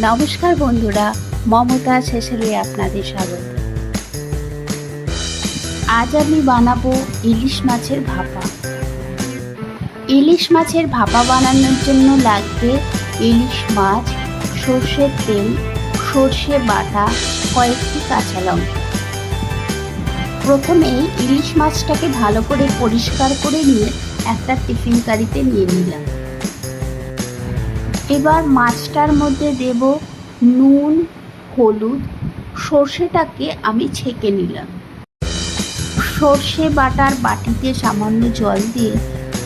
নমস্কার বন্ধুরা, মমতা শেষে আপনাদের স্বাগত। আজ আমি বানাবো ইলিশ মাছের ভাপা। ইলিশ মাছের ভাপা বানানোর জন্য লাগবে ইলিশ মাছ, সর্ষের তেল, সর্ষে বাটা, কয়েকটি কাঁচা লঙ্কা। প্রথমে ইলিশ মাছটাকে ভালো করে পরিষ্কার করে নিয়ে একটা টিফিন কারিতে নিয়ে নিলাম। এবার মাছটার মধ্যে দেব নুন, হলুদ, সর্ষেটাকে আমি ছেঁকে নিলাম। সর্ষে বাটার বাটিতে সামান্য জল দিয়ে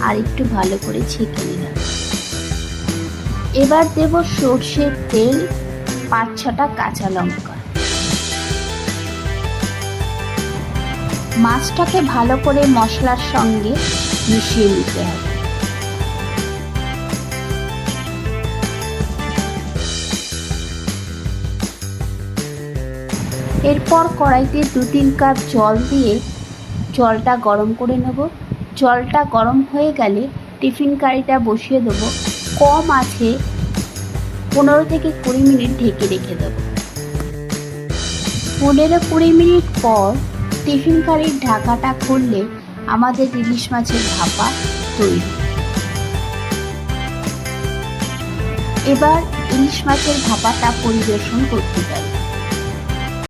আর একটু ভালো করে ছেঁকে নিলাম। এবার দেব সর্ষের তেল, 5-6টা কাঁচা লঙ্কা। মাছটাকে ভালো করে মশলার সঙ্গে মিশিয়ে নিতে হবে। এরপর কড়াইতে 2-3 কাপ জল দিয়ে জলটা গরম করে নেব। জলটা গরম হয়ে গেলে টিফিন কারিটা বসিয়ে দেবো। কম আছে 15 থেকে 20 মিনিট ঢেকে রেখে দেব। 15-20 মিনিট পর টিফিন কারির ঢাকাটা খুললে আমাদের ইলিশ মাছের ভাপা তৈরি। এবার ইলিশ মাছের ভাপাটা পরিবেশন করতে পারি।